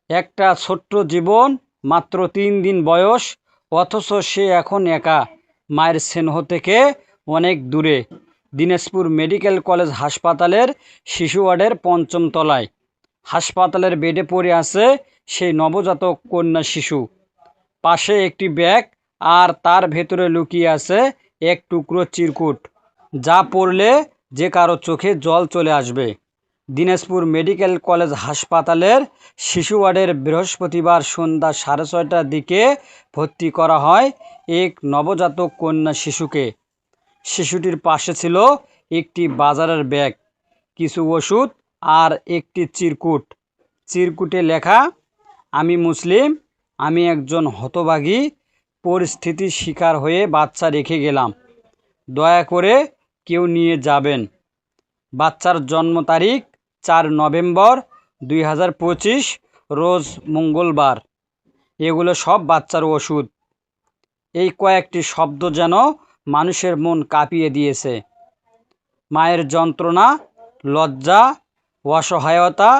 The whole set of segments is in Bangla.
একটা ছোট্ট জীবন, মাত্র ৩ দিন বয়স, অথচ সে এখন একা, মায়ের স্নেহ থেকে অনেক দূরে। দিনাজপুর মেডিকেল কলেজ হাসপাতালের শিশু ওয়ার্ডের ৫ম তলায় হাসপাতালের বেডে পড়ে আছে সেই নবজাতক কন্যা শিশু। পাশে একটি ব্যাগ, আর তার ভেতরে লুকিয়ে আছে এক টুকরো চিরকুট, যা পড়লে যে কারো চোখে জল চলে আসবে। দিনাজপুর মেডিকেল কলেজ হাসপাতালের শিশু ওয়ার্ডের বৃহস্পতিবার সন্ধ্যা ৬:৩০টার দিকে ভর্তি করা হয় এক নবজাতক কন্যা শিশুকে। শিশুটির পাশে ছিল একটি বাজারের ব্যাগ, কিছু ওষুধ আর একটি চিরকুট। চিরকুটে লেখা, আমি মুসলিম, আমি একজন হতভাগী, পরিস্থিতির শিকার হয়ে বাচ্চা রেখে গেলাম, দয়া করে কেউ নিয়ে যাবেন। বাচ্চার জন্ম তারিখ ৪ নভেম্বর ২০২৫, রোজ মঙ্গলবার। এগুলো সব বাচ্চার ওষুধ। এই কয়েকটি শব্দ যেন মানুষের মন কাঁপিয়ে দিয়েছে। মায়ের যন্ত্রণা, লজ্জা, অসহায়তা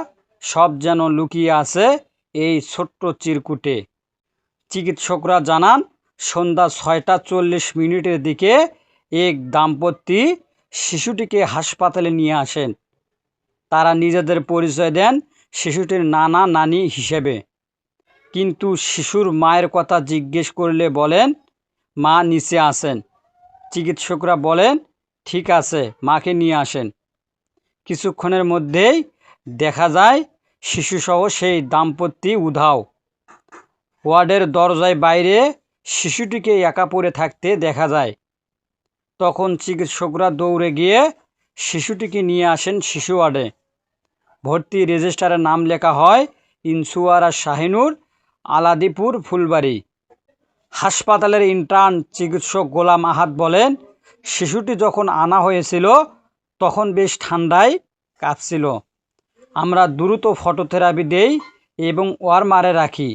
সব যেন লুকিয়ে আছে এই ছোট্ট চিরকুটে। চিকিৎসকরা জানান, সন্ধ্যা ৬:৪০ দিকে এক দম্পতি শিশুটিকে হাসপাতালে নিয়ে আসেন। তারা নিজেদের পরিচয় দেন শিশুটির নানা নানি হিসেবে, কিন্তু শিশুর মায়ের কথা জিজ্ঞেস করলে বলেন মা নিচে আছেন। চিকিৎসকরা বলেন, ঠিক আছে, মাকে নিয়ে আসেন। কিছুক্ষণের মধ্যেই দেখা যায় শিশুসহ সেই দম্পতি উধাও। ওয়ার্ডের দরজায় বাইরে শিশুটিকে একা পড়ে থাকতে দেখা যায়। তখন চিকিৎসকরা দৌড়ে গিয়ে শিশুটিকে নিয়ে আসেন শিশু ওয়ার্ডে। ভর্তি রেজিস্টারে নাম লেখা হয় ইনসুয়ারা শাহিনুর, আলাদিপুর, ফুলবাড়ি। হাসপাতালের ইন্টার্ন চিকিৎসক গোলাম আহাদ বলেন, শিশুটি যখন আনা হয়েছিল তখন বেশ ঠান্ডায় কাঁপছিল। আমরা দ্রুত ফটোথেরাপি দেই এবং ওয়ার্মারে রাখি।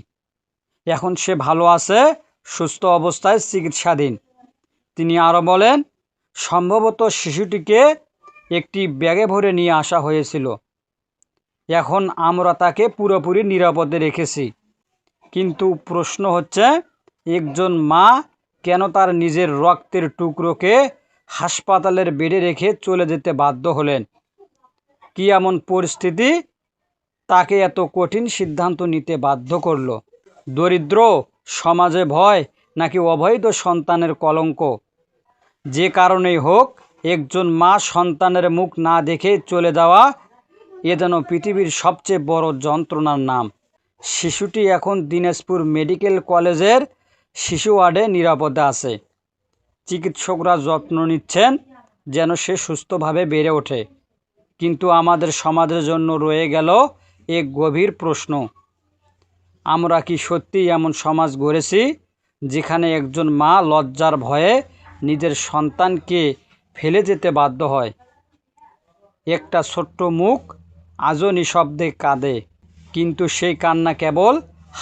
এখন সে ভালো আছে, সুস্থ অবস্থায় চিকিৎসাধীন। তিনি আরও বলেন, সম্ভবত শিশুটিকে একটি ব্যাগে ভরে নিয়ে আসা হয়েছিল। এখন আমরা তাকে পুরোপুরি নিরাপদে রেখেছি। কিন্তু প্রশ্ন হচ্ছে, একজন মা কেন তার নিজের রক্তের টুকরোকে হাসপাতালের বেডে রেখে চলে যেতে বাধ্য হলেন? কি এমন পরিস্থিতি তাকে এত কঠিন সিদ্ধান্ত নিতে বাধ্য করলো? দরিদ্র, সমাজে ভয়, নাকি অবৈধ সন্তানের কলঙ্ক? যে কারণেই হোক, একজন মা সন্তানের মুখ না দেখে চলে যাওয়া এ যেন পৃথিবীর সবচেয়ে বড় যন্ত্রণার নাম। শিশুটি এখন দিনাজপুর মেডিকেল কলেজের শিশু ওয়ার্ডে নিরাপদে আছে। চিকিৎসকরা যত্ন নিচ্ছেন যেন সে সুস্থভাবে বেড়ে ওঠে। কিন্তু আমাদের সমাজের জন্য রয়ে গেল এক গভীর প্রশ্ন, আমরা কি সত্যিই এমন সমাজ গড়েছি যেখানে একজন মা লজ্জার ভয়ে নিজের সন্তানকে ফেলে যেতে বাধ্য হয়? একটা ছোট্ট মুখ আজও নিঃশব্দে কাঁদে, কিন্তু সেই কান্না কেবল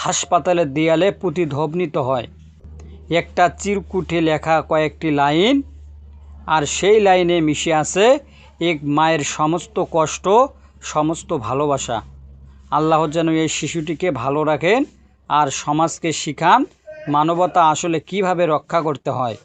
হাসপাতালের দেয়ালে প্রতিধ্বনিত হয়। একটা চিরকুটে লেখা কয়েকটি লাইন, আর সেই লাইনে মিশে আছে এক মায়ের সমস্ত কষ্ট, সমস্ত ভালোবাসা। আল্লাহ যেন এই শিশুটিকে ভালো রাখেন আর সমাজকে শিখান মানবতা আসলে কিভাবে রক্ষা করতে হয়।